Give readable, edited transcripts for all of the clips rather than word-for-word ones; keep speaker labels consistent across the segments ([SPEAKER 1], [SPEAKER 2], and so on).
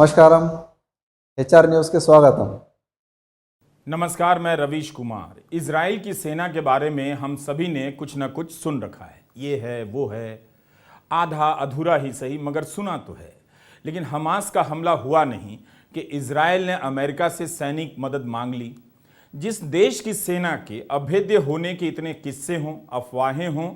[SPEAKER 1] नमस्कारम HR news के स्वागतम।
[SPEAKER 2] नमस्कार, मैं रवीश कुमार। इजराइल की सेना के बारे में हम सभी ने कुछ न कुछ सुन रखा है। ये है, वो है, आधा अधूरा ही सही, मगर सुना तो है। लेकिन हमास का हमला हुआ नहीं कि इजराइल ने अमेरिका से सैनिक मदद मांग ली। जिस देश की सेना के अभेद्य होने के इतने किस्से हों, अफवाहें हों,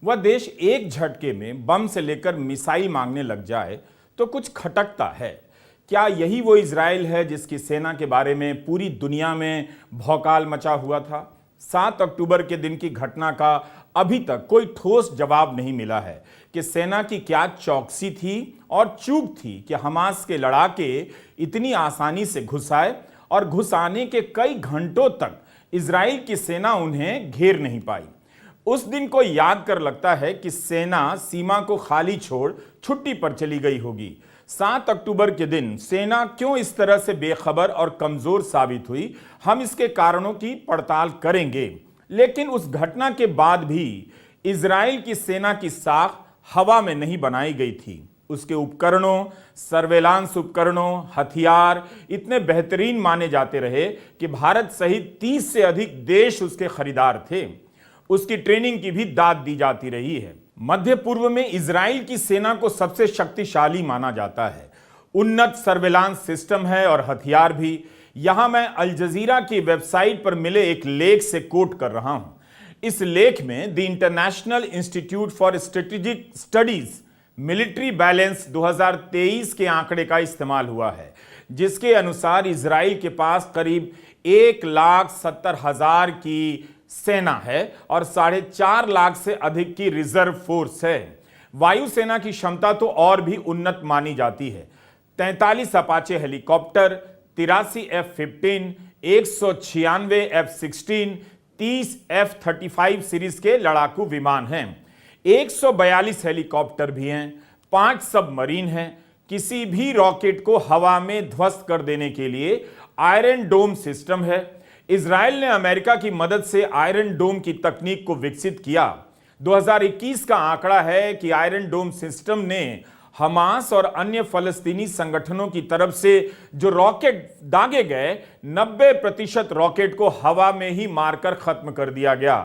[SPEAKER 2] वह देश एक झटके में बम से लेकर मिसाइल मांगने लग जाए तो कुछ खटकता है। क्या यही वो इजराइल है जिसकी सेना के बारे में पूरी दुनिया में भौकाल मचा हुआ था? 7 अक्टूबर के दिन की घटना का अभी तक कोई ठोस जवाब नहीं मिला है कि सेना की क्या चौकसी थी और चूक थी कि हमास के लड़ाके इतनी आसानी से घुस आए और घुस आने के कई घंटों तक इजराइल की सेना उन्हें घेर नहीं पाई। उस दिन को याद कर लगता है कि सेना सीमा को खाली छोड़ छुट्टी पर चली गई होगी। 7 अक्टूबर के दिन सेना क्यों इस तरह से बेखबर और कमजोर साबित हुई, हम इसके कारणों की पड़ताल करेंगे। लेकिन उस घटना के बाद भी इजराइल की सेना की साख हवा में नहीं बनाई गई थी। उसके उपकरणों, सर्वेलांस उपकरणों, हथियार इतने बेहतरीन माने जाते रहे कि भारत सहित 30 से अधिक देश उसके खरीदार थे। उसकी ट्रेनिंग की भी दाद दी जाती रही है। मध्य पूर्व में इजराइल की सेना को सबसे शक्तिशाली माना जाता है। उन्नत सर्वेलांस सिस्टम है और हथियार भी। यहां मैं अल जजीरा की वेबसाइट पर मिले एक लेख से कोट कर रहा हूं। इस लेख में the international institute for strategic studies military balance 2023 के आंकड़े का इस्तेमाल हुआ है, जिसके अनुसार इजराइल के पास करीब 1,70,000 की सेना है और 4.5 लाख से अधिक की रिजर्व फोर्स है। वायुसेना की क्षमता तो और भी उन्नत मानी जाती है। 43 Apache helicopter, 83 F-15, 196 F-16, 30 F-35 series के लड़ाकू विमान हैं, 142 हेलीकॉप्टर भी हैं, 5 सबमरीन हैं। किसी भी रॉकेट को हवा में ध्वस्त कर देने के लिए आयरन डोम सिस्टम है। इजराइल ने अमेरिका की मदद से आयरन डोम की तकनीक को विकसित किया। 2021 का आंकड़ा है कि आयरन डोम सिस्टम ने हमास और अन्य फलस्तीनी संगठनों की तरफ से जो रॉकेट दागे गए, 90% रॉकेट को हवा में ही मारकर खत्म कर दिया गया।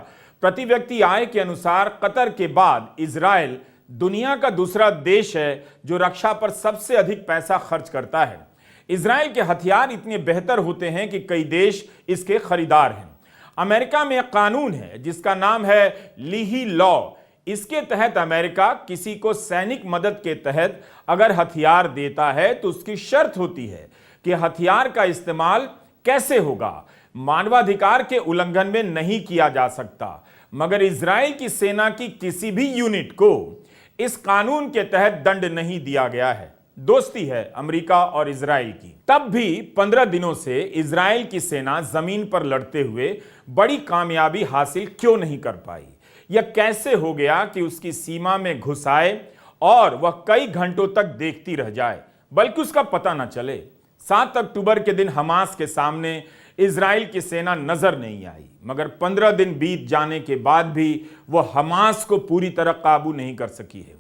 [SPEAKER 2] प्रति व्यक्ति आय के अनुसार कतर के बाद इजराइल दुनिया का दूसरा देश है जो रक्षा पर सबसे अधिक पैसा खर्च करता है। इजराइल के हथियार इतने बेहतर होते हैं कि कई देश इसके खरीदार हैं। अमेरिका में एक कानून है जिसका नाम है लीही लॉ। इसके तहत अमेरिका किसी को सैनिक मदद के तहत अगर हथियार देता है तो उसकी शर्त होती है कि हथियार का इस्तेमाल कैसे होगा, मानवाधिकार के उल्लंघन में नहीं किया जा सकता। मगर इजराइल की सेना की किसी भी यूनिट को इस कानून के तहत दंड नहीं दिया गया है। दोस्ती है अमेरिका और इजराइल की। तब भी 15 दिनों से इजराइल की सेना जमीन पर लड़ते हुए बड़ी कामयाबी हासिल क्यों नहीं कर पाई? यह कैसे हो गया कि उसकी सीमा में घुस आए और वह कई घंटों तक देखती रह जाए, बल्कि उसका पता न चले? 7 अक्टूबर के दिन हमास के सामने इजराइल की सेना नजर नहीं आई, मगर 15 दिन बीत जाने के बाद भी वह हमास को पूरी तरह काबू नहीं कर सकी है।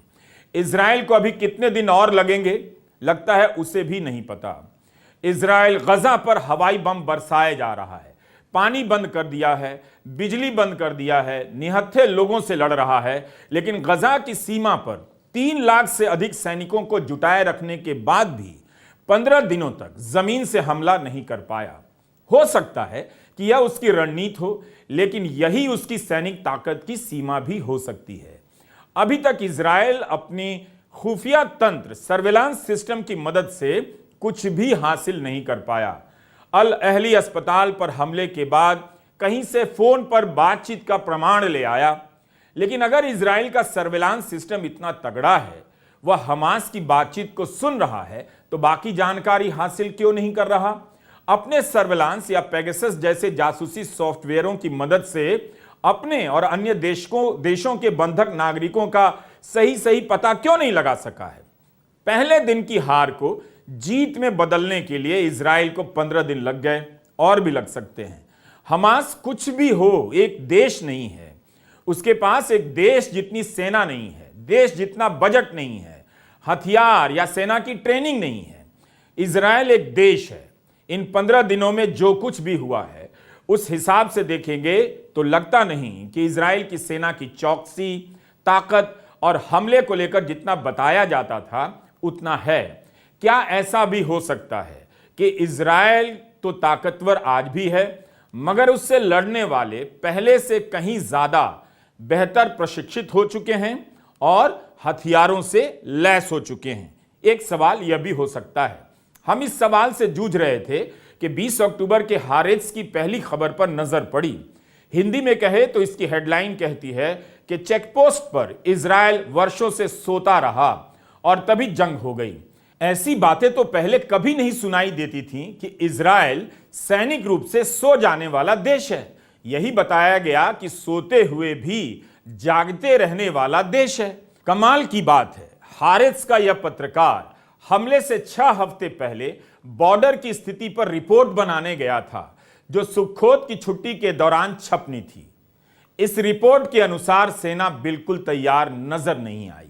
[SPEAKER 2] इजराइल को अभी कितने दिन और लगेंगे, लगता है उसे भी नहीं पता। इजराइल गजा पर हवाई बम बरसाए जा रहा है, पानी बंद कर दिया है, बिजली बंद कर दिया है, निहत्थे लोगों से लड़ रहा है। लेकिन गजा की सीमा पर 3 लाख से अधिक सैनिकों को जुटाए रखने के बाद भी 15 दिनों तक जमीन से हमला नहीं कर पाया। हो सकता है कि यह उसकी रणनीति हो, लेकिन यही उसकी सैनिक ताकत की सीमा भी हो सकती है। अभी तक इजराइल अपनी खुफिया तंत्र सर्वेलांस सिस्टम की मदद से कुछ भी हासिल नहीं कर पाया। अल अहली अस्पताल पर हमले के बाद कहीं से फोन पर बातचीत का प्रमाण ले आया। लेकिन अगर इजराइल का सर्वेलांस सिस्टम इतना तगड़ा है, वह हमास की बातचीत को सुन रहा है, तो बाकी जानकारी हासिल क्यों नहीं कर रहा? अपने सर्वेलांस या पेगासस जैसे जासूसी सॉफ्टवेयरों की मदद से अपने और अन्य देशों के बंधक नागरिकों का सही पता क्यों नहीं लगा सका है? पहले दिन की हार को जीत में बदलने के लिए इजराइल को 15 दिन लग गए, और भी लग सकते हैं। हमास कुछ भी हो, एक देश नहीं है। उसके पास एक देश जितनी सेना नहीं है, देश जितना बजट नहीं है, हथियार या सेना की ट्रेनिंग नहीं है। इजराइल एक देश है। इन 15 दिनों में जो कुछ भी हुआ है उस हिसाब से देखेंगे तो लगता नहीं कि इजराइल की सेना की चौकसी, ताकत और हमले को लेकर जितना बताया जाता था उतना है। क्या ऐसा भी हो सकता है कि इजराइल तो ताकतवर आज भी है, मगर उससे लड़ने वाले पहले से कहीं ज्यादा बेहतर प्रशिक्षित हो चुके हैं और हथियारों से लैस हो चुके हैं? एक सवाल यह भी हो सकता है। हम इस सवाल से जूझ रहे थे कि 20 अक्टूबर के हारेट्स की पहली खबर पर नजर पड़ी। हिंदी में कहे तो इसकी हेडलाइन कहती है कि चेकपोस्ट पर इजराइल वर्षों से सोता रहा और तभी जंग हो गई। ऐसी बातें तो पहले कभी नहीं सुनाई देती थीं कि इजराइल सैनिक रूप से सो जाने वाला देश है। यही बताया गया कि सोते हुए भी जागते रहने वाला देश है। कमाल की बात है, हारेट्स का यह पत्रकार हमले से 6 हफ्ते पहले बॉर्डर की स्थिति पर रिपोर्ट बनाने गया था, जो सुखोत की छुट्टी के दौरान छपनी थी। इस रिपोर्ट के अनुसार सेना बिल्कुल तैयार नजर नहीं आई।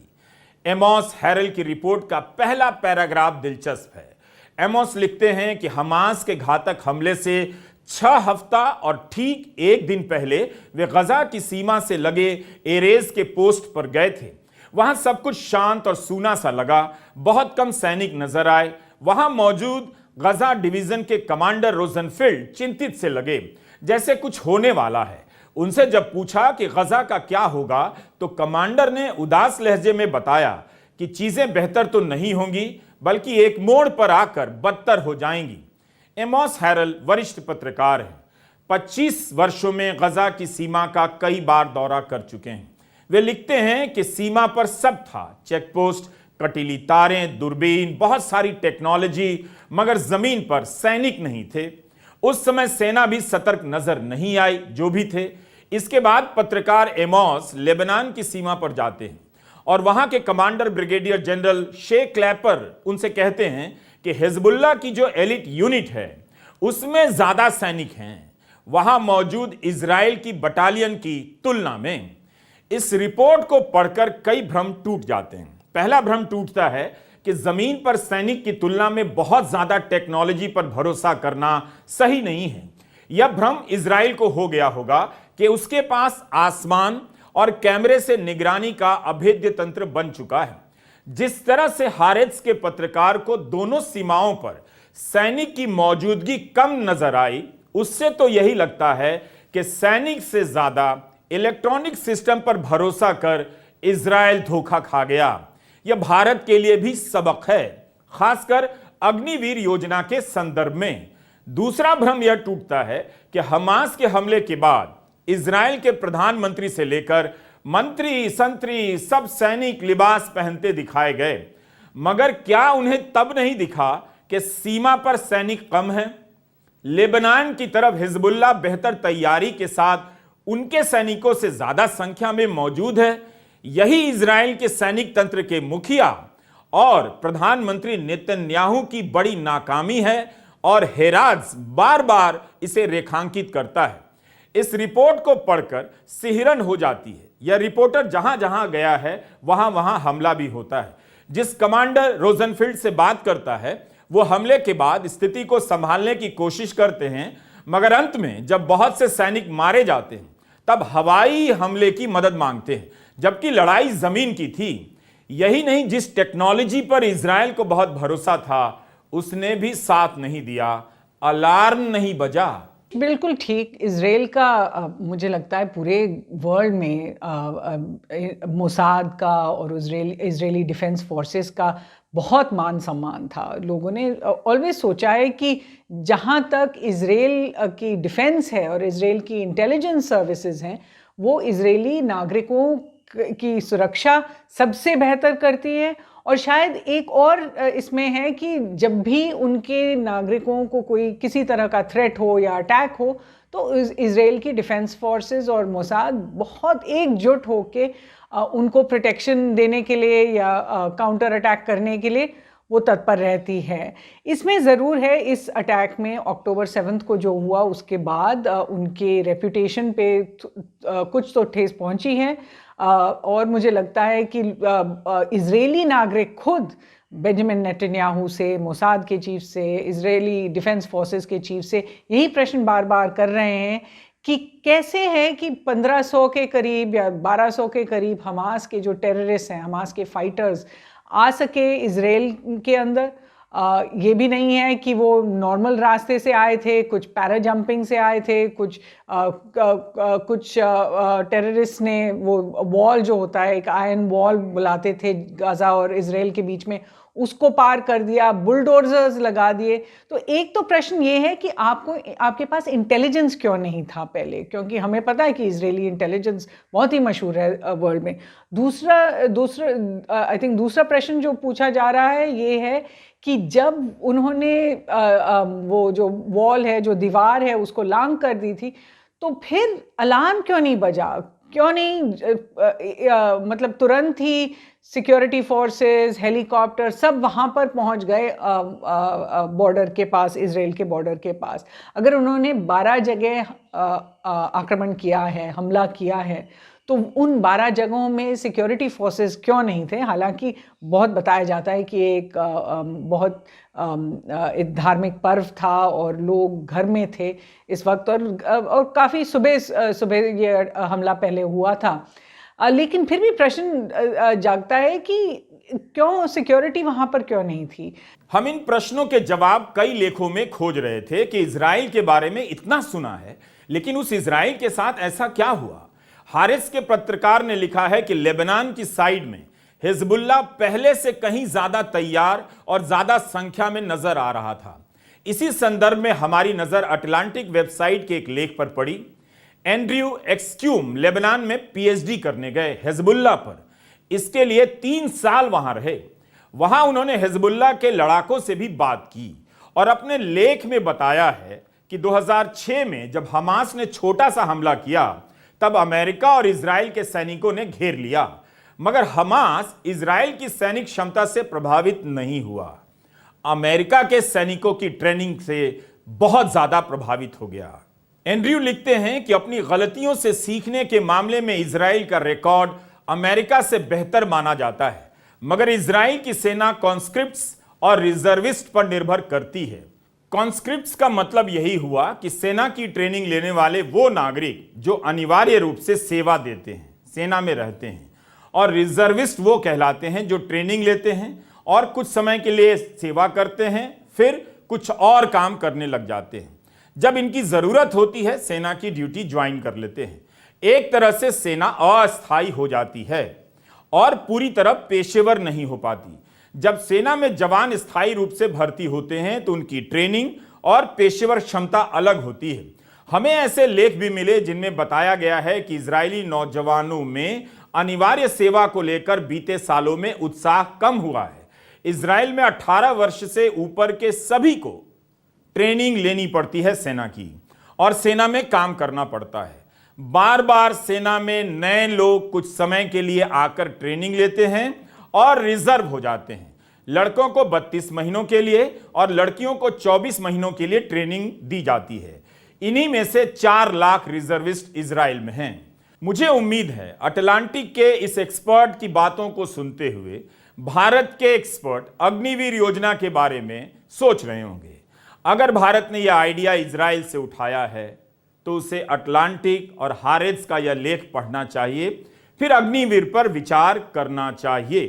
[SPEAKER 2] एमोस हैरल की रिपोर्ट का पहला पैराग्राफ दिलचस्प है। एमोस लिखते हैं कि हमास के घातक हमले से 6 हफ्ता और ठीक 1 दिन पहले वे गजा की सीमा से लगे एरेज के पोस्ट पर गए थे। वहां सब कुछ शांत और सूना सा लगा, बहुत कम सैनिक नजर आए। वहां मौजूद गजा डिवीजन के कमांडर रोजनफील्ड चिंतित से लगे, जैसे कुछ होने वाला है। उनसे जब पूछा कि गजा का क्या होगा तो कमांडर ने उदास लहजे में बताया कि चीजें बेहतर तो नहीं होंगी, बल्कि एक मोड़ पर आकर बदतर हो जाएंगी। एमोस हैरल वरिष्ठ पत्रकार हैं। 25 वर्षों में गजा की सीमा का कई बार दौरा कर चुके हैं। वे लिखते हैं कि सीमा पर सब था, चेकपोस्ट, कटीली तारें, दूरबीन, बहुत सारी टेक्नोलॉजी, मगर जमीन पर सैनिक नहीं थे। उस समय सेना भी सतर्क नजर नहीं आई, जो भी थे। इसके बाद पत्रकार एमोस लेबनान की सीमा पर जाते हैं और वहां के कमांडर ब्रिगेडियर जनरल शे क्लैपर उनसे कहते हैं कि हिजबुल्लाह की जो एलिट यूनिट है उसमें ज्यादा सैनिक हैं वहां मौजूद इजराइल की बटालियन की तुलना में। इस रिपोर्ट को पढ़कर कई भ्रम टूट जाते हैं। पहला भ्रम टूटता है कि जमीन पर सैनिक की तुलना में बहुत ज्यादा टेक्नोलॉजी पर भरोसा करना सही नहीं है। यह भ्रम इजराइल को हो गया होगा कि उसके पास आसमान और कैमरे से निगरानी का अभेद्य तंत्र बन चुका है। जिस तरह से हारेट्स के पत्रकार को दोनों सीमाओं पर सैनिक की मौजूदगी कम नजर आई, उससे तो यही लगता है कि सैनिक से ज्यादा इलेक्ट्रॉनिक सिस्टम पर भरोसा कर इजराइल धोखा खा गया। यह भारत के लिए भी सबक है, खासकर अग्निवीर योजना के संदर्भ में। दूसरा भ्रम यह टूटता है कि हमास के हमले के बाद इजराइल के प्रधानमंत्री से लेकर मंत्री संतरी सब सैनिक लिबास पहनते दिखाए गए, मगर क्या उन्हें तब नहीं दिखा कि सीमा पर सैनिक कम हैं? लेबनान की तरफ हिजबुल्लाह बेहतर तैयारी के साथ उनके सैनिकों से ज्यादा संख्या में मौजूद है। यही इजराइल के सैनिक तंत्र के मुखिया और प्रधानमंत्री नेतन्याहू की बड़ी नाकामी है और हेराज बार बार इसे रेखांकित करता है। इस रिपोर्ट को पढ़कर सिहरन हो जाती है। यह रिपोर्टर जहां जहां गया है वहां वहां हमला भी होता है। जिस कमांडर रोजनफील्ड से बात करता है वो हमले के बाद स्थिति को संभालने की कोशिश करते हैं, मगर अंत में जब बहुत से सैनिक मारे जाते हैं तब हवाई हमले की मदद मांगते हैं, जबकि लड़ाई जमीन की थी। यही नहीं, जिस टेक्नोलॉजी पर इजराइल को बहुत भरोसा था उसने भी साथ नहीं दिया, अलार्म नहीं बजा।
[SPEAKER 3] बिल्कुल ठीक। इजराइल का मुझे लगता है पूरे वर्ल्ड में मोसाद का और इजरायली डिफेंस फोर्सेस का बहुत मान सम्मान था। लोगों ने ऑलवेज सोचा है कि जहाँ तक इजराइल की डिफेंस है और इजराइल की इंटेलिजेंस सर्विसेज हैं, वो इजरायली नागरिकों की सुरक्षा सबसे बेहतर करती है। और शायद एक और इसमें है कि जब भी उनके नागरिकों को कोई किसी तरह का थ्रेट हो या अटैक हो तो इजराइल की डिफेंस फोर्सेस और मोसाद बहुत एकजुट होके उनको प्रोटेक्शन देने के लिए या काउंटर अटैक करने के लिए वो तत्पर रहती है। इसमें ज़रूर है, इस अटैक में अक्टूबर 7 को जो हुआ उसके बाद उनके रेपुटेशन पे कुछ तो ठेस पहुंची है। और मुझे लगता है कि इजरायली नागरिक खुद बेंजामिन नेतन्याहू से, मोसाद के चीफ से, इजरायली डिफेंस फोर्सेस के चीफ से यही प्रश्न बार बार कर रहे हैं कि कैसे है कि 1500 के करीब या 1200 के करीब हमास के जो टेररिस्ट हैं, हमास के फाइटर्स आ सके इजराइल के अंदर। ये भी नहीं है कि वो नॉर्मल रास्ते से आए थे, कुछ पैरा जंपिंग से आए थे, कुछ टेररिस्ट ने वो वॉल जो होता है, एक आयरन वॉल बुलाते थे गाजा और इजराइल के बीच में, उसको पार कर दिया, बुलडोजर्स लगा दिए। तो एक तो प्रश्न ये है कि आपके पास इंटेलिजेंस क्यों नहीं था पहले, क्योंकि हमें पता है कि इजरायली इंटेलिजेंस बहुत ही मशहूर है वर्ल्ड में। दूसरा आई थिंक दूसरा प्रश्न जो पूछा जा रहा है ये है कि जब उन्होंने वो जो वॉल है, जो दीवार है, उसको लांग कर दी थी, तो फिर अलार्म क्यों नहीं बजा, क्यों नहीं मतलब तुरंत ही सिक्योरिटी फोर्सेस, हेलीकॉप्टर सब वहाँ पर पहुँच गए बॉर्डर के पास, इजराइल के बॉर्डर के पास। अगर उन्होंने 12 जगह आक्रमण किया है, हमला किया है, तो उन 12 जगहों में सिक्योरिटी फोर्सेस क्यों नहीं थे? हालांकि बहुत बताया जाता है कि एक बहुत एक धार्मिक पर्व था और लोग घर में थे इस वक्त, और काफ़ी सुबह ये हमला पहले हुआ था। लेकिन फिर भी प्रश्न जागता है कि क्यों सिक्योरिटी वहां पर क्यों नहीं थी।
[SPEAKER 2] हम इन प्रश्नों के जवाब कई लेखों में खोज रहे थे कि इजराइल के बारे में इतना सुना है, लेकिन उस इजराइल के साथ ऐसा क्या हुआ। हारिस के पत्रकार ने लिखा है कि लेबनान की साइड में हिजबुल्लाह पहले से कहीं ज्यादा तैयार और ज्यादा संख्या में नजर आ रहा था। इसी संदर्भ में हमारी नजर अटलांटिक वेबसाइट के एक लेख पर पड़ी। एंड्रयू एक्सक्यूम लेबनान में पीएचडी करने गए हिजबुल्लाह पर। इसके लिए 3 साल वहां रहे। वहां उन्होंने हिजबुल्लाह के लड़ाकों से भी बात की और अपने लेख में बताया है कि 2006 में जब हमास ने छोटा सा हमला किया, तब अमेरिका और इजराइल के सैनिकों ने घेर लिया, मगर हमास इजराइल की सैनिक क्षमता से प्रभावित नहीं हुआ। अमेरिका के सैनिकों की ट्रेनिंग से बहुत ज्यादा प्रभावित हो गया। एंड्रयू लिखते हैं कि अपनी गलतियों से सीखने के मामले में इजराइल का रिकॉर्ड अमेरिका से बेहतर माना जाता है, मगर इजराइल की सेना कॉन्स्क्रिप्ट्स और रिजर्विस्ट पर निर्भर करती है। कॉन्स्क्रिप्ट्स का मतलब यही हुआ कि सेना की ट्रेनिंग लेने वाले वो नागरिक जो अनिवार्य रूप से सेवा देते हैं, सेना में रहते हैं, और रिजर्विस्ट वो कहलाते हैं जो ट्रेनिंग लेते हैं और कुछ समय के लिए सेवा करते हैं, फिर कुछ और काम करने लग जाते हैं। जब इनकी जरूरत होती है सेना की ड्यूटी ज्वाइन कर लेते हैं। एक तरह से सेना अस्थायी हो जाती है और पूरी तरह पेशेवर नहीं हो पाती। जब सेना में जवान स्थायी रूप से भर्ती होते हैं तो उनकी ट्रेनिंग और पेशेवर क्षमता अलग होती है। हमें ऐसे लेख भी मिले जिनमें बताया गया है कि इजरायली नौजवानों में अनिवार्य सेवा को लेकर बीते सालों में उत्साह कम हुआ है। इजराइल में 18 वर्ष से ऊपर के सभी को ट्रेनिंग लेनी पड़ती है सेना की, और सेना में काम करना पड़ता है। बार बार सेना में नए लोग कुछ समय के लिए आकर ट्रेनिंग लेते हैं और रिजर्व हो जाते हैं। लड़कों को 32 महीनों के लिए और लड़कियों को 24 महीनों के लिए ट्रेनिंग दी जाती है। इन्हीं में से 4 लाख रिजर्विस्ट इजराइल में हैं। मुझे उम्मीद है अटलांटिक के इस एक्सपर्ट की बातों को सुनते हुए भारत के एक्सपर्ट अग्निवीर योजना के बारे में सोच रहे होंगे। अगर भारत ने यह आइडिया इजराइल से उठाया है तो उसे अटलांटिक और हारिस का यह लेख पढ़ना चाहिए, फिर अग्निवीर पर विचार करना चाहिए।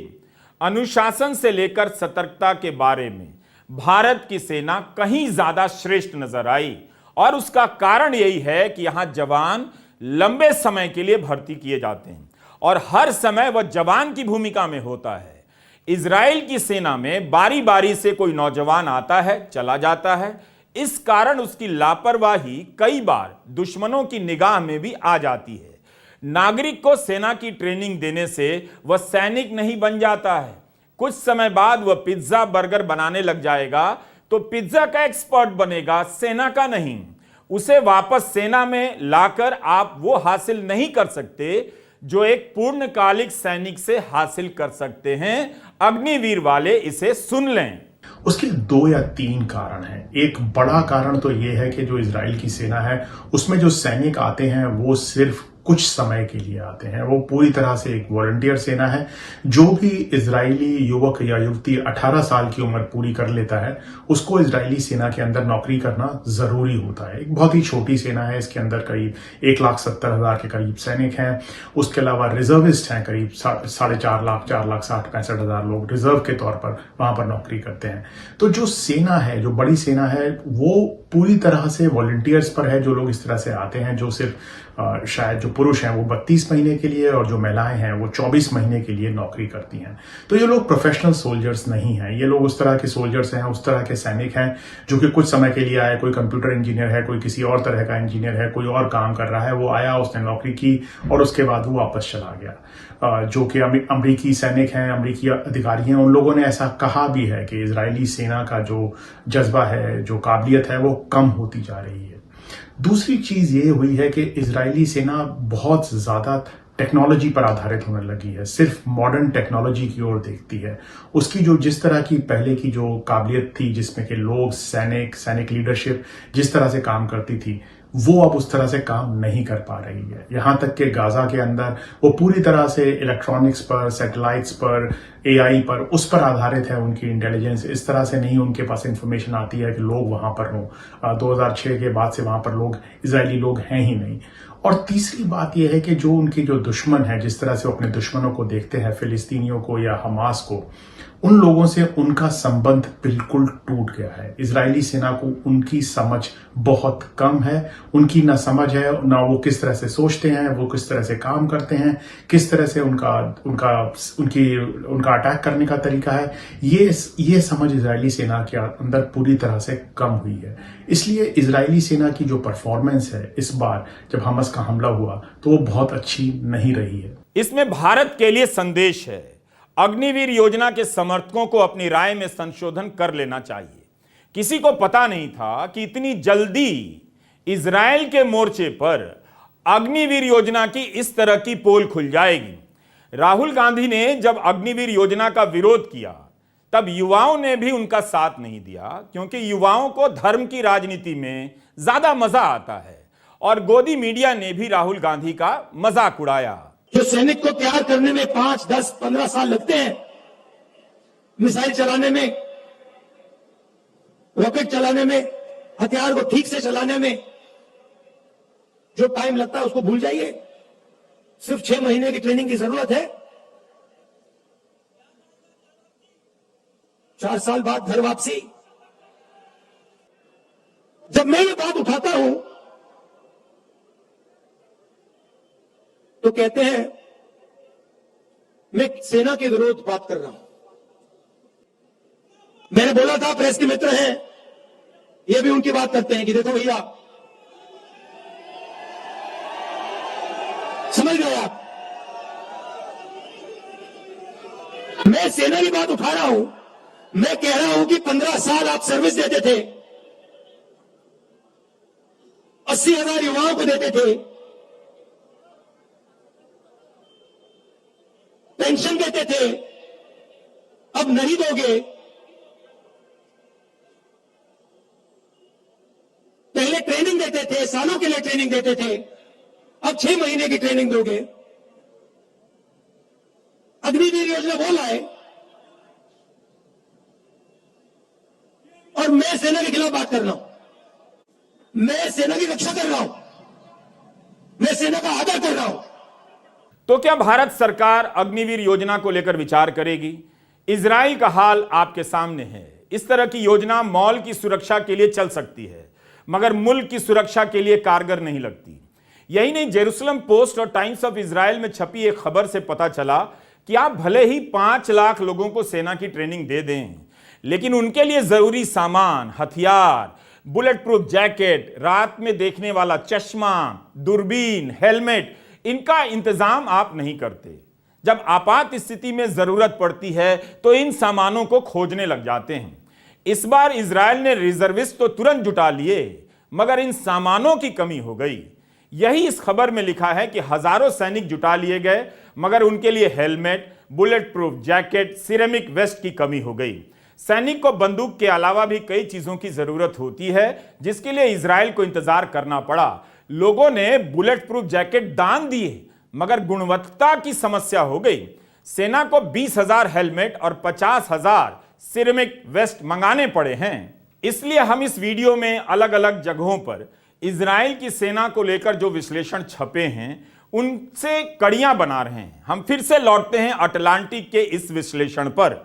[SPEAKER 2] अनुशासन से लेकर सतर्कता के बारे में भारत की सेना कहीं ज्यादा श्रेष्ठ नजर आई, और उसका कारण यही है कि यहां जवान लंबे समय के लिए भर्ती किए जाते हैं और हर समय वह जवान की भूमिका में होता है। इजराइल की सेना में बारी बारी से कोई नौजवान आता है, चला जाता है। इस कारण उसकी लापरवाही कई बार दुश्मनों की निगाह में भी आ जाती है। नागरिक को सेना की ट्रेनिंग देने से वह सैनिक नहीं बन जाता है। कुछ समय बाद वह पिज्जा बर्गर बनाने लग जाएगा तो पिज्जा का एक्सपर्ट बनेगा, सेना का नहीं। उसे वापस सेना में लाकर आप वो हासिल नहीं कर सकते जो एक पूर्णकालिक सैनिक से हासिल कर सकते हैं। अग्निवीर वाले इसे सुन लें।
[SPEAKER 4] उसके 2 या 3 कारण हैं। एक बड़ा कारण तो यह है कि जो इजराइल की सेना है उसमें जो सैनिक आते हैं वो सिर्फ कुछ समय के लिए आते हैं। वो पूरी तरह से एक वॉलंटियर सेना है। जो भी इजरायली युवक या युवती 18 साल की उम्र पूरी कर लेता है, उसको इजरायली सेना के अंदर नौकरी करना जरूरी होता है। एक बहुत ही छोटी सेना है, इसके अंदर करीब 1,70,000 के करीब सैनिक हैं। उसके अलावा रिजर्विस्ट हैं, करीब 4.5 लाख, 4,60,65,000 लोग रिजर्व के तौर पर वहां पर नौकरी करते हैं। तो जो सेना है, जो बड़ी सेना है, वो पूरी तरह से वॉलंटियर्स पर है। जो लोग इस तरह से आते हैं, जो सिर्फ शायद जो पुरुष हैं वो 32 महीने के लिए और जो महिलाएं हैं वो 24 महीने के लिए नौकरी करती हैं। तो ये लोग प्रोफेशनल सोल्जर्स नहीं हैं। ये लोग उस तरह के सोल्जर्स हैं, उस तरह के सैनिक हैं जो कि कुछ समय के लिए आए। कोई कंप्यूटर इंजीनियर है, कोई किसी और तरह का इंजीनियर है, कोई और काम कर रहा है, वो आया, उसने नौकरी की और उसके बाद वो वापस चला गया। जो कि अमरीकी सैनिक हैं, अमरीकी अधिकारी हैं, उन लोगों ने ऐसा कहा भी है कि इजरायली सेना का जो जज्बा है, जो काबिलियत है, वो कम होती जा रही है। दूसरी चीज ये हुई है कि इजरायली सेना बहुत ज्यादा टेक्नोलॉजी पर आधारित होने लगी है, सिर्फ मॉडर्न टेक्नोलॉजी की ओर देखती है। उसकी जो जिस तरह की पहले की जो काबिलियत थी, जिसमें कि लोग, सैनिक लीडरशिप जिस तरह से काम करती थी, वो अब उस तरह से काम नहीं कर पा रही है। यहां तक कि गाजा के अंदर वो पूरी तरह से इलेक्ट्रॉनिक्स पर, सैटेलाइट्स पर, एआई पर, उस पर आधारित है उनकी इंटेलिजेंस। इस तरह से नहीं उनके पास इंफॉर्मेशन आती है कि लोग वहां पर हों। 2006 के बाद से वहां पर लोग, इजरायली लोग हैं ही नहीं। और तीसरी बात यह है कि जो उनके जो दुश्मन है, जिस तरह से वो अपने दुश्मनों को देखते हैं, फिलिस्तीनियों को या हमास को, उन लोगों से उनका संबंध बिल्कुल टूट गया है। इजरायली सेना को उनकी समझ बहुत कम है। उनकी ना समझ है, ना वो किस तरह से सोचते हैं, वो किस तरह से काम करते हैं, किस तरह से उनका अटैक करने का तरीका है, ये समझ इजरायली सेना के अंदर पूरी तरह से कम हुई है। इसलिए इजरायली सेना की जो परफॉर्मेंस है इस बार जब हमास का हमला हुआ, तो वो बहुत अच्छी नहीं रही है।
[SPEAKER 2] इसमें भारत के लिए संदेश है, अग्निवीर योजना के समर्थकों को अपनी राय में संशोधन कर लेना चाहिए। किसी को पता नहीं था कि इतनी जल्दी इजरायल के मोर्चे पर अग्निवीर योजना की इस तरह की पोल खुल जाएगी। राहुल गांधी ने जब अग्निवीर योजना का विरोध किया, तब युवाओं ने भी उनका साथ नहीं दिया, क्योंकि युवाओं को धर्म की राजनीति में ज्यादा मजा आता है। और गोदी मीडिया ने भी राहुल गांधी का मजाक उड़ाया।
[SPEAKER 5] जो सैनिक को तैयार करने में 5, 10, 15 साल लगते हैं, मिसाइल चलाने में, रॉकेट चलाने में, हथियार को ठीक से चलाने में जो टाइम लगता है उसको भूल जाइए। सिर्फ 6 महीने की ट्रेनिंग की जरूरत है। 4 साल बाद घर वापसी। जब मैं ये बात उठाता हूं तो कहते हैं मैं सेना के विरोध बात कर रहा हूं। मैंने बोला था प्रेस के मित्र हैं, ये भी उनकी बात करते हैं कि देखो भैया, समझ गए आप, मैं सेना की बात उठा रहा हूं। मैं कह रहा हूं कि 15 साल आप सर्विस देते थे, 80,000 युवाओं को देते थे, पेंशन देते थे, अब नहीं दोगे। पहले ट्रेनिंग देते थे, सालों के लिए ट्रेनिंग देते थे, अब 6 महीने की ट्रेनिंग दोगे। अग्निवीर योजना वो लाए और मैं सेना के खिलाफ बात कर रहा हूं। मैं सेना की रक्षा कर रहा हूं, मैं सेना का आदर कर रहा हूं।
[SPEAKER 2] तो क्या भारत सरकार अग्निवीर योजना को लेकर विचार करेगी? इजराइल का हाल आपके सामने है। इस तरह की योजना मॉल की सुरक्षा के लिए चल सकती है, मगर मुल्क की सुरक्षा के लिए कारगर नहीं लगती। यही नहीं, जेरूसलम पोस्ट और टाइम्स ऑफ इजराइल में छपी एक खबर से पता चला कि आप भले ही 5 लाख लोगों को सेना की ट्रेनिंग दे दें, लेकिन उनके लिए जरूरी सामान, हथियार, बुलेट प्रूफ जैकेट, रात में देखने वाला चश्मा, दूरबीन, हेलमेट, इनका इंतजाम आप नहीं करते। जब आपात स्थिति में जरूरत पड़ती है तो इन सामानों को खोजने लग जाते हैं। इस बार इजराइल ने रिजर्विस्ट तो तुरंत जुटा लिए, मगर इन सामानों की कमी हो गई। यही इस खबर में लिखा है कि हजारों सैनिक जुटा लिए गए, मगर उनके लिए helmet, bulletproof jacket, ceramic vest की कमी हो गई। सैनिक को बंदूक के अलावा भी कई चीजों की जरूरत होती है, जिसके लिए इजराइल को इंतजार करना पड़ा। लोगों ने बुलेट प्रूफ जैकेट दान दिए, मगर गुणवत्ता की समस्या हो गई। सेना को 20,000 हेलमेट और 50,000 सिरेमिक वेस्ट मंगाने पड़े हैं। इसलिए हम इस वीडियो में अलग अलग जगहों पर इजराइल की सेना को लेकर जो विश्लेषण छपे हैं उनसे कड़ियां बना रहे हैं। हम फिर से लौटते हैं अटलांटिक के इस विश्लेषण पर।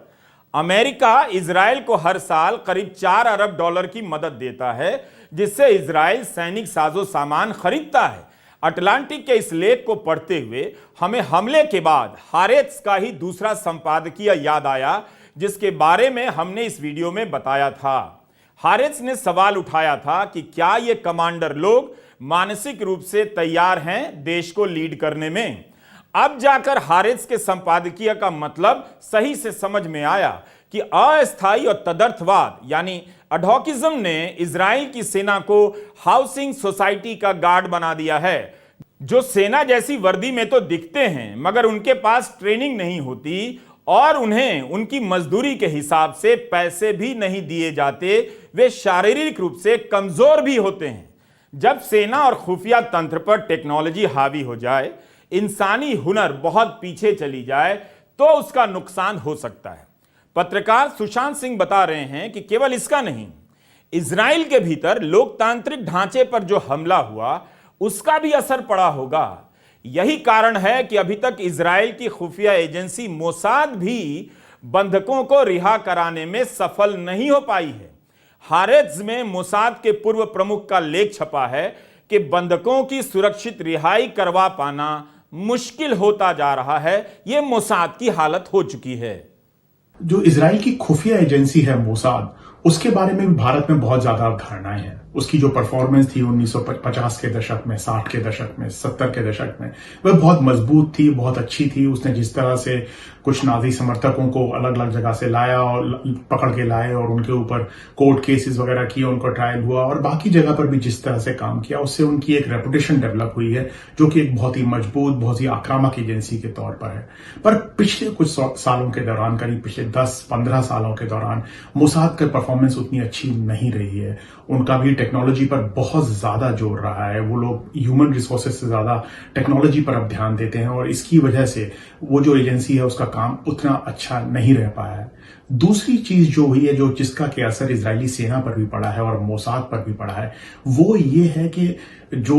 [SPEAKER 2] अमेरिका इजराइल को हर साल करीब 4 अरब डॉलर की मदद देता है, जिससे इजराइल सैनिक साजो सामान खरीदता है। अटलांटिक के इस लेख को पढ़ते हुए हमें हमले के बाद हारेत्स का ही दूसरा संपादकीय याद आया, जिसके बारे में हमने इस वीडियो में बताया था। हारेत्स ने सवाल उठाया था कि क्या ये कमांडर लोग मानसिक रूप से तैयार हैं देश को लीड करने में। अब जाकर हारेत्स के संपादकीय का मतलब सही से समझ में आया कि अस्थायी और तदर्थवाद यानी अडॉकिज्म ने इजराइल की सेना को हाउसिंग सोसाइटी का गार्ड बना दिया है, जो सेना जैसी वर्दी में तो दिखते हैं मगर उनके पास ट्रेनिंग नहीं होती और उन्हें उनकी मजदूरी के हिसाब से पैसे भी नहीं दिए जाते। वे शारीरिक रूप से कमजोर भी होते हैं। जब सेना और खुफिया तंत्र पर टेक्नोलॉजी हावी हो जाए, इंसानी हुनर बहुत पीछे चली जाए, तो उसका नुकसान हो सकता है। पत्रकार सुशांत सिंह बता रहे हैं कि केवल इसका नहीं, इजराइल के भीतर लोकतांत्रिक ढांचे पर जो हमला हुआ उसका भी असर पड़ा होगा। यही कारण है कि अभी तक इजराइल की खुफिया एजेंसी मोसाद भी बंधकों को रिहा कराने में सफल नहीं हो पाई है। हारेत्स में मोसाद के पूर्व प्रमुख का लेख छपा है कि बंधकों की सुरक्षित रिहाई करवा पाना मुश्किल होता जा रहा है। यह मोसाद की हालत हो चुकी है।
[SPEAKER 4] जो इजराइल की खुफिया एजेंसी है मोसाद, उसके बारे में भी भारत में बहुत ज्यादा धारणाएं हैं। उसकी जो परफॉर्मेंस थी 1950 के दशक में, 60 के दशक में, 70 के दशक में, वह बहुत मजबूत थी, बहुत अच्छी थी। उसने जिस तरह से कुछ नाजी समर्थकों को अलग अलग जगह से लाया और पकड़ के लाए और उनके ऊपर कोर्ट केसेस वगैरह किए, उनका ट्रायल हुआ और बाकी जगह पर भी जिस तरह से काम किया, उससे उनकी एक रेपुटेशन डेवलप हुई है जो कि एक बहुत ही मजबूत, बहुत ही आक्रामक एजेंसी के तौर पर है। पर पिछले कुछ सालों के दौरान, करीब पिछले 10-15 सालों के दौरान मोसाद का परफॉर्मेंस उतनी अच्छी नहीं रही है। उनका भी टेक्नोलॉजी पर बहुत ज्यादा जोर रहा है। वो लोग ह्यूमन रिसोर्सेस से ज्यादा टेक्नोलॉजी पर अब ध्यान देते हैं और इसकी वजह से वो जो एजेंसी है उसका काम उतना अच्छा नहीं रह पाया है। दूसरी चीज जो हुई है, जो जिसका के असर इजरायली सेना पर भी पड़ा है और मोसाद पर भी पड़ा है, वो ये है कि जो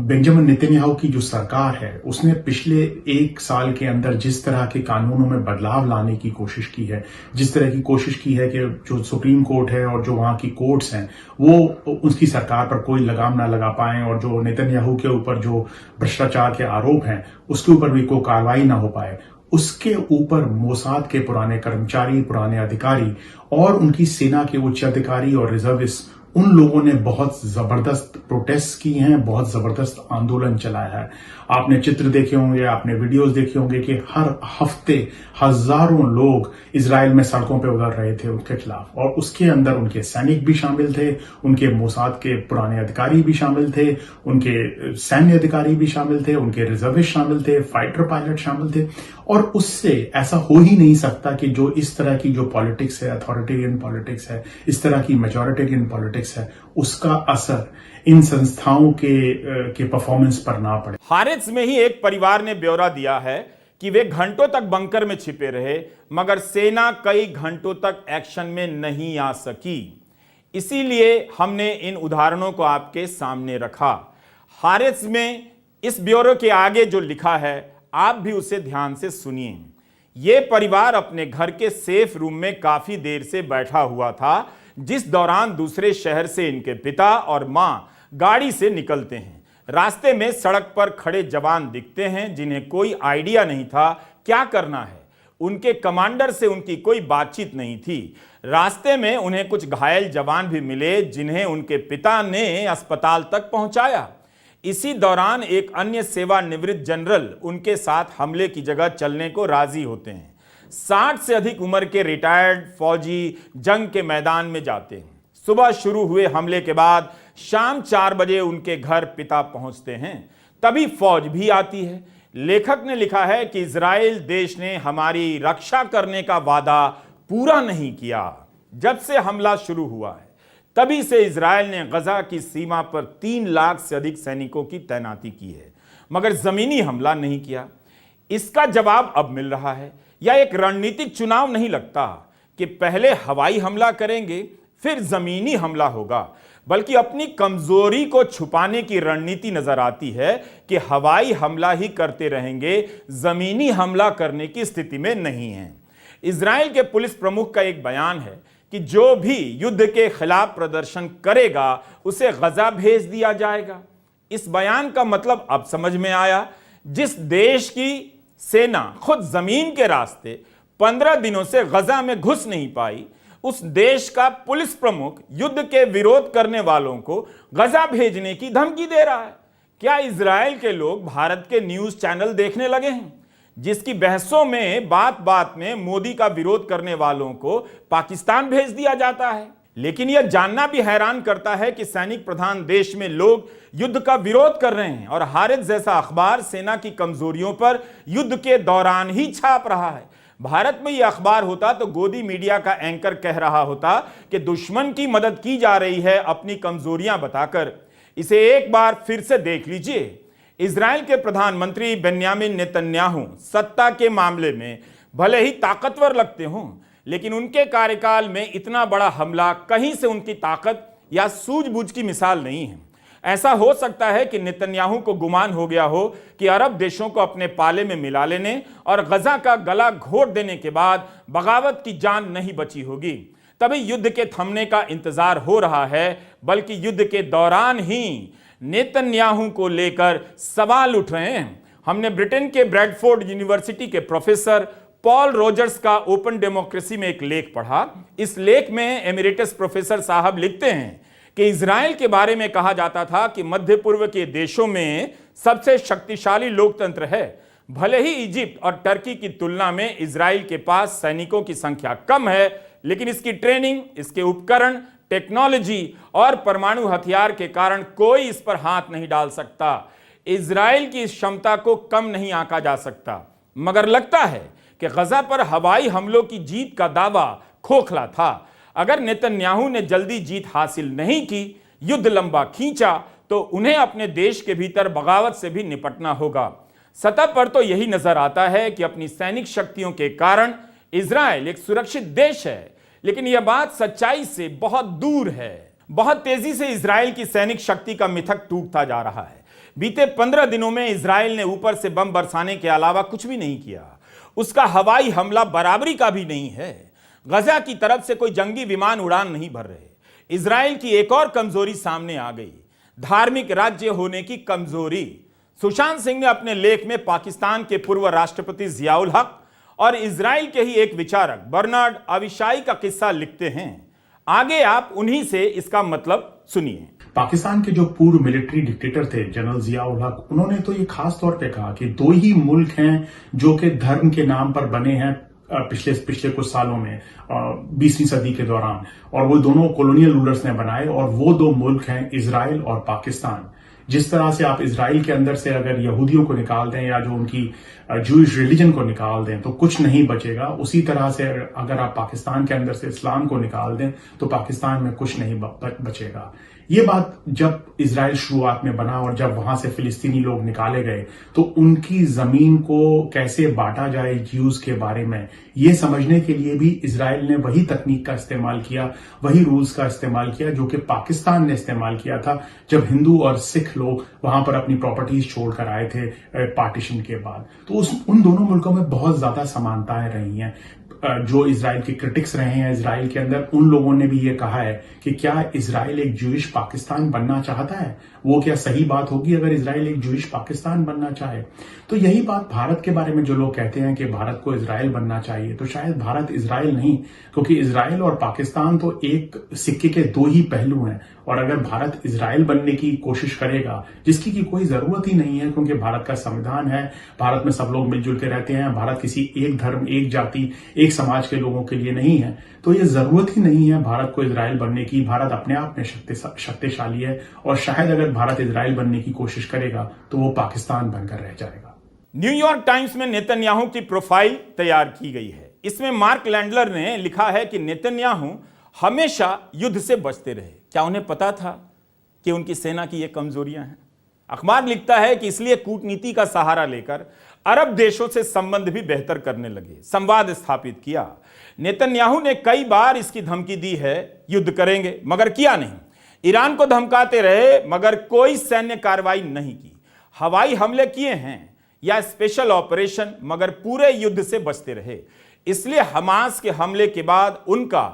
[SPEAKER 4] बेंजामिन नेतन्याहू की जो सरकार है, उसने पिछले 1 साल के अंदर जिस तरह के कानूनों में बदलाव लाने की कोशिश की है, जिस तरह की कोशिश की है कि जो सुप्रीम कोर्ट है और जो वहां की कोर्ट्स हैं वो उसकी सरकार पर कोई लगाम ना लगा पाए और जो नेतन्याहू के ऊपर जो भ्रष्टाचार के आरोप हैं उसके ऊपर भी कोई कार्रवाई ना हो पाए, उसके ऊपर मोसाद के पुराने कर्मचारी, पुराने अधिकारी और उनकी सेना के उच्च अधिकारी और रिजर्विस्ट, उन लोगों ने बहुत जबरदस्त प्रोटेस्ट की हैं, बहुत जबरदस्त आंदोलन चलाया है। आपने चित्र देखे होंगे, आपने वीडियोस देखे होंगे कि हर हफ्ते हजारों लोग इजराइल में सड़कों पे उतर रहे थे उनके खिलाफ और उसके अंदर उनके सैनिक भी शामिल थे, उनके मोसाद के पुराने अधिकारी भी शामिल थे, उनके सैन्य अधिकारी भी शामिल थे, उनके रिजर्विस्ट शामिल थे, फाइटर पायलट शामिल थे। और उससे ऐसा हो ही नहीं सकता कि जो इस तरह की जो पॉलिटिक्स है, अथॉरिटेरियन पॉलिटिक्स है, इस तरह की मेजॉरिटेरियन पॉलिटिक्स है, उसका असर इन संस्थाओं के परफॉर्मेंस पर ना पड़े।
[SPEAKER 2] हारेत्स में ही एक परिवार ने ब्यौरा दिया है कि वे घंटों तक बंकर में छिपे रहे मगर सेना कई घंटों तक एक्शन में नहीं आ सकी। इसीलिए हमने इन उदाहरणों को आपके सामने रखा। हारेत्स में इस ब्यौरे के आगे जो लिखा है आप भी उसे ध्यान से सुनिए। यह परिवार अपने घर के सेफ रूम में काफी देर से बैठा हुआ था, जिस दौरान दूसरे शहर से इनके पिता और मां गाड़ी से निकलते हैं। रास्ते में सड़क पर खड़े जवान दिखते हैं जिन्हें कोई आइडिया नहीं था क्या करना है। उनके कमांडर से उनकी कोई बातचीत नहीं थी। रास्ते में उन्हें कुछ घायल जवान भी मिले जिन्हें उनके पिता ने अस्पताल तक पहुंचाया। इसी दौरान एक अन्य सेवानिवृत्त जनरल उनके साथ हमले की जगह चलने को राजी होते हैं। 60 से अधिक उम्र के रिटायर्ड फौजी जंग के मैदान में जाते हैं। सुबह शुरू हुए हमले के बाद शाम 4 बजे उनके घर पिता पहुंचते हैं। तभी फौज भी आती है। लेखक ने लिखा है कि इजराइल देश ने हमारी रक्षा करने का वादा पूरा नहीं किया। जब से हमला शुरू हुआ है तभी से इजरायल ने गजा की सीमा पर 3 लाख से अधिक सैनिकों की तैनाती की है, मगर जमीनी हमला नहीं किया। इसका जवाब अब मिल रहा है। यह एक रणनीतिक चुनाव नहीं लगता कि पहले हवाई हमला करेंगे फिर जमीनी हमला होगा, बल्कि अपनी कमजोरी को छुपाने की रणनीति नजर आती है कि हवाई हमला ही करते रहेंगे, जमीनी हमला करने की स्थिति में नहीं है। इजराइल के पुलिस प्रमुख का एक बयान है कि जो भी युद्ध के खिलाफ प्रदर्शन करेगा उसे गजा भेज दिया जाएगा। इस बयान का मतलब अब समझ में आया। जिस देश की सेना खुद जमीन के रास्ते 15 दिनों से गजा में घुस नहीं पाई, उस देश का पुलिस प्रमुख युद्ध के विरोध करने वालों को गजा भेजने की धमकी दे रहा है। क्या इजराइल के लोग भारत के न्यूज चैनल देखने लगे हैं, जिसकी बहसों में बात बात में मोदी का विरोध करने वालों को पाकिस्तान भेज दिया जाता है? लेकिन यह जानना भी हैरान करता है कि सैनिक प्रधान देश में लोग युद्ध का विरोध कर रहे हैं और हारिस जैसा अखबार सेना की कमजोरियों पर युद्ध के दौरान ही छाप रहा है। भारत में यह अखबार होता तो गोदी मीडिया का एंकर कह रहा होता कि दुश्मन की मदद की जा रही है अपनी कमजोरियां बताकर। इसे एक बार फिर से देख लीजिए। इजराइल के प्रधानमंत्री बेन्यामिन नेतन्याहू सत्ता के मामले में भले ही ताकतवर लगते हों, लेकिन उनके कार्यकाल में इतना बड़ा हमला कहीं से उनकी ताकत या सूझबूझ की मिसाल नहीं है। ऐसा हो सकता है कि नेतन्याहू को गुमान हो गया हो कि अरब देशों को अपने पाले में मिला लेने और गजा का गला घोट देने के बाद बगावत की जान नहीं बची होगी, तभी युद्ध के थमने का इंतजार हो रहा है। बल्कि युद्ध के दौरान ही नेतन्याहू को लेकर सवाल उठ रहे हैं। हमने ब्रिटेन के ब्रैडफोर्ड यूनिवर्सिटी के प्रोफेसर पॉल रोजर्स का ओपन डेमोक्रेसी में एक लेख पढ़ा। इस लेख में एमिरेटस प्रोफेसर साहब लिखते हैं कि इजराइल के बारे में कहा जाता था कि मध्य पूर्व के देशों में सबसे शक्तिशाली लोकतंत्र है। भले ही इजिप्ट और टर्की की तुलना में इजराइल के पास सैनिकों की संख्या कम है, लेकिन इसकी ट्रेनिंग, इसके उपकरण, टेक्नोलॉजी और परमाणु हथियार के कारण कोई इस पर हाथ नहीं डाल सकता। इजराइल की इस क्षमता को कम नहीं आंका जा सकता। मगर लगता है कि गजा पर हवाई हमलों की जीत का दावा खोखला था। अगर नेतन्याहू ने जल्दी जीत हासिल नहीं की, युद्ध लंबा खींचा, तो उन्हें अपने देश के भीतर बगावत से भी निपटना होगा। सतह पर तो यही नजर आता है कि अपनी सैनिक शक्तियों के कारण इजराइल एक सुरक्षित देश है, लेकिन यह बात सच्चाई से बहुत दूर है। बहुत तेजी से इजराइल की सैनिक शक्ति का मिथक टूटता जा रहा है। बीते 15 दिनों में इजराइल ने ऊपर से बम बरसाने के अलावा कुछ भी नहीं किया। उसका हवाई हमला बराबरी का भी नहीं है। गजा की तरफ से कोई जंगी विमान उड़ान नहीं भर रहे। इजराइल की एक और कमजोरी सामने आ गई, धार्मिक राज्य होने की कमजोरी। सुशांत सिंह ने अपने लेख में पाकिस्तान के पूर्व राष्ट्रपति जियाउल हक और इजराइल के ही एक विचारक बर्नार्ड अविशाई का किस्सा लिखते हैं। आगे आप उन्हीं से इसका मतलब सुनिए।
[SPEAKER 4] पाकिस्तान के जो पूर्व मिलिट्री डिक्टेटर थे जनरल जियाउल हक, उन्होंने तो ये खास तौर पे कहा कि 2 ही मुल्क हैं जो कि धर्म के नाम पर बने हैं पिछले कुछ सालों में 20वीं सदी के दौरान, और वो दोनों कॉलोनियल रूलर्स ने बनाए, और वो 2 मुल्क हैं इजराइल और पाकिस्तान। जिस तरह से आप इजराइल के अंदर से अगर यहूदियों को निकाल दें या जो उनकी जूइश रिलीजन को निकाल दें तो कुछ नहीं बचेगा, उसी तरह से अगर आप पाकिस्तान के अंदर से इस्लाम को निकाल दें तो पाकिस्तान में कुछ नहीं बचेगा। ये बात जब इजराइल शुरुआत में बना और जब वहां से फिलिस्तीनी लोग निकाले गए तो उनकी जमीन को कैसे बांटा जाए ज्यूज के बारे में ये समझने के लिए भी इजराइल ने वही तकनीक का इस्तेमाल किया, वही रूल्स का इस्तेमाल किया जो कि पाकिस्तान ने इस्तेमाल किया था जब हिंदू और सिख लोग वहां पर अपनी प्रॉपर्टीज छोड़कर आए थे पार्टीशन के बाद। तो उन दोनों मुल्कों में बहुत ज्यादा समानताएं रही हैं। जो इजराइल के क्रिटिक्स रहे हैं इजराइल के अंदर, उन लोगों ने भी ये कहा है कि क्या इजराइल एक जूइश पाकिस्तान बनना चाहता है? वो क्या सही बात होगी अगर इजराइल एक जूइश पाकिस्तान बनना चाहे? तो यही बात भारत के बारे में जो लोग कहते हैं कि भारत को इजराइल बनना चाहिए, तो शायद भारत इजराइल नहीं, क्योंकि इजराइल और पाकिस्तान तो एक सिक्के के 2 ही पहलू हैं। और अगर भारत इजराइल बनने की कोशिश करेगा, जिसकी की कोई जरूरत ही नहीं है क्योंकि भारत का संविधान है, भारत में सब लोग मिलजुल के रहते हैं, भारत किसी एक धर्म, एक जाति, एक समाज के लोगों के लिए नहीं है, तो ये जरूरत ही नहीं है भारत को इजराइल बनने की। भारत अपने आप में शक्तिशाली है और शायद अगर भारत इजराइल बनने की कोशिश करेगा तो वो पाकिस्तान बनकर रह जाएगा।
[SPEAKER 2] न्यूयॉर्क टाइम्स में नेतन्याहू की प्रोफाइल तैयार की गई है। इसमें मार्क लैंडलर ने लिखा है कि नेतन्याहू हमेशा युद्ध से बचते रहे। क्या उन्हें पता था कि उनकी सेना की ये कमजोरियां हैं? अखबार लिखता है कि इसलिए कूटनीति का सहारा लेकर अरब देशों से संबंध भी बेहतर करने लगे, संवाद स्थापित किया। नेतन्याहू ने कई बार इसकी धमकी दी है, युद्ध करेंगे, मगर किया नहीं। ईरान को धमकाते रहे मगर कोई सैन्य कार्रवाई नहीं की। हवाई हमले किए हैं या स्पेशल ऑपरेशन, मगर पूरे युद्ध से बचते रहे। इसलिए हमास के हमले के बाद उनका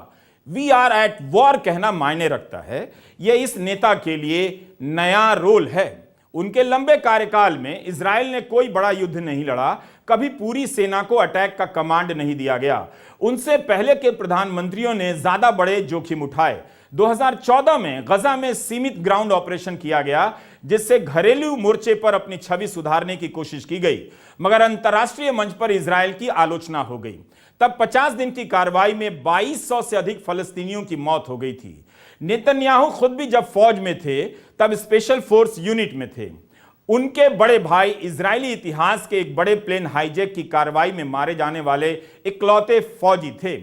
[SPEAKER 2] वी आर एट वॉर कहना मायने रखता है। यह इस नेता के लिए नया रोल है। उनके लंबे कार्यकाल में इजराइल ने कोई बड़ा युद्ध नहीं लड़ा, कभी पूरी सेना को अटैक का कमांड नहीं दिया गया। उनसे पहले के प्रधानमंत्रियों ने ज्यादा बड़े जोखिम उठाए। 2014 में गजा में सीमित ग्राउंड ऑपरेशन किया गया, जिससे घरेलू मोर्चे पर अपनी छवि सुधारने की कोशिश की गई, मगर अंतर्राष्ट्रीय मंच पर इजराइल की आलोचना हो गई। तब 50 दिन की कार्रवाई में 2200 से अधिक फलस्तीनियों की मौत हो गई थी। नेतन्याहू खुद भी जब फौज में थे तब स्पेशल फोर्स यूनिट में थे। उनके बड़े भाई इजरायली इतिहास के एक बड़े प्लेन हाईजैक की कार्रवाई में मारे जाने वाले इकलौते फौजी थे।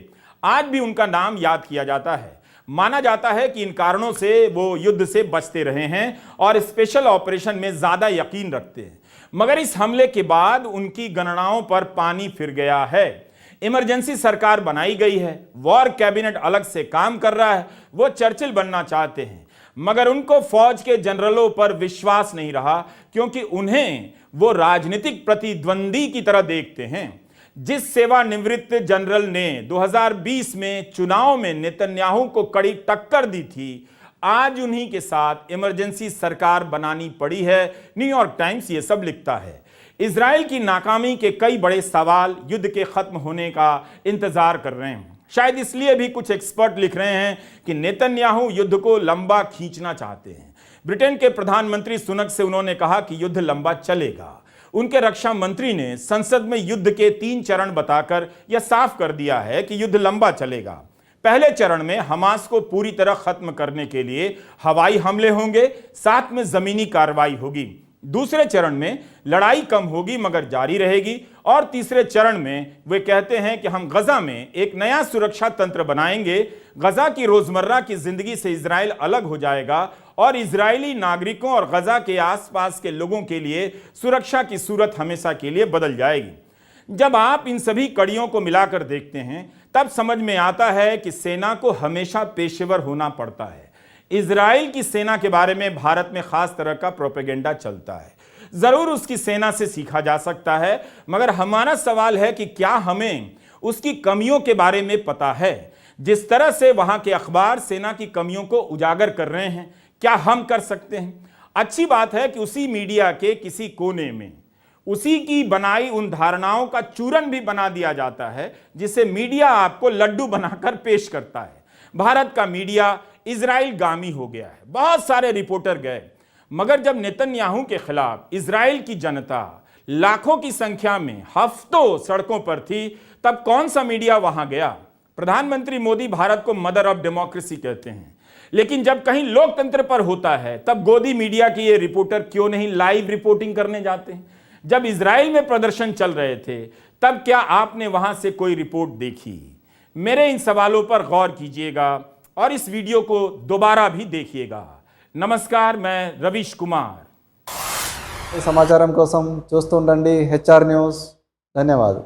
[SPEAKER 2] आज भी उनका नाम याद किया जाता है। माना जाता है कि इन कारणों से वो युद्ध से बचते रहे हैं और स्पेशल ऑपरेशन में ज्यादा यकीन रखते हैं। मगर इस हमले के बाद उनकी गणनाओं पर पानी फिर गया है। इमरजेंसी सरकार बनाई गई है, वॉर कैबिनेट अलग से काम कर रहा है। वो चर्चिल बनना चाहते हैं, मगर उनको फौज के जनरलों पर विश्वास नहीं रहा, क्योंकि उन्हें वो राजनीतिक प्रतिद्वंदी की तरह देखते हैं। जिस सेवानिवृत्त जनरल ने 2020 में चुनाव में नेतन्याहू को कड़ी टक्कर दी थी, आज उन्हीं के साथ इमरजेंसी सरकार बनानी पड़ी है। न्यूयॉर्क टाइम्स ये सब लिखता है। इजराइल की नाकामी के कई बड़े सवाल युद्ध के खत्म होने का इंतजार कर रहे हैं। शायद इसलिए भी कुछ एक्सपर्ट लिख रहे हैं कि नेतन्याहू युद्ध को लंबा खींचना चाहते हैं। ब्रिटेन के प्रधानमंत्री सुनक से उन्होंने कहा कि युद्ध लंबा चलेगा। उनके रक्षा मंत्री ने संसद में युद्ध के 3 चरण बताकर यह साफ कर दिया है कि युद्ध लंबा चलेगा। पहले चरण में हमास को पूरी तरह खत्म करने के लिए हवाई हमले होंगे, साथ में जमीनी कार्रवाई होगी। दूसरे चरण में लड़ाई कम होगी मगर जारी रहेगी, और तीसरे चरण में वे कहते हैं कि हम गजा में एक नया सुरक्षा तंत्र बनाएंगे। गजा की रोजमर्रा की जिंदगी से इजराइल अलग हो जाएगा और इजरायली नागरिकों और गजा के आसपास के लोगों के लिए सुरक्षा की सूरत हमेशा के लिए बदल जाएगी। जब आप इन सभी कड़ियों को मिलाकर देखते हैं तब समझ में आता है कि सेना को हमेशा पेशेवर होना पड़ता है। इजराइल की सेना के बारे में भारत में खास तरह का प्रोपेगेंडा चलता है। जरूर उसकी सेना से सीखा जा सकता है, मगर हमारा सवाल है कि क्या हमें उसकी कमियों के बारे में पता है? जिस तरह से वहां के अखबार सेना की कमियों को उजागर कर रहे हैं, क्या हम कर सकते हैं? अच्छी बात है कि उसी मीडिया के किसी कोने में उसी की बनाई उन धारणाओं का चूरन भी बना दिया जाता है, जिसे मीडिया आपको लड्डू बनाकर पेश करता है। भारत का मीडिया इजराइल गामी हो गया है। बहुत सारे रिपोर्टर गए, मगर जब नेतन्याहू के खिलाफ इजराइल की जनता लाखों की संख्या में हफ्तों सड़कों पर थी, तब कौन सा मीडिया वहां गया? प्रधानमंत्री मोदी भारत को मदर ऑफ डेमोक्रेसी कहते हैं, लेकिन जब कहीं लोकतंत्र पर होता है तब गोदी मीडिया के ये रिपोर्टर क्यों नहीं लाइव रिपोर्टिंग करने जाते हैं? जब इजराइल में प्रदर्शन चल रहे थे तब क्या आपने वहां से कोई रिपोर्ट देखी? मेरे इन सवालों पर गौर कीजिएगा और इस वीडियो को दोबारा भी देखिएगा। नमस्कार, मैं रवीश कुमार।
[SPEAKER 1] ఈ సమాచారం కోసం చూస్తూ ఉండండి హెచ్ఆర్ న్యూస్। ధన్యవాదాలు।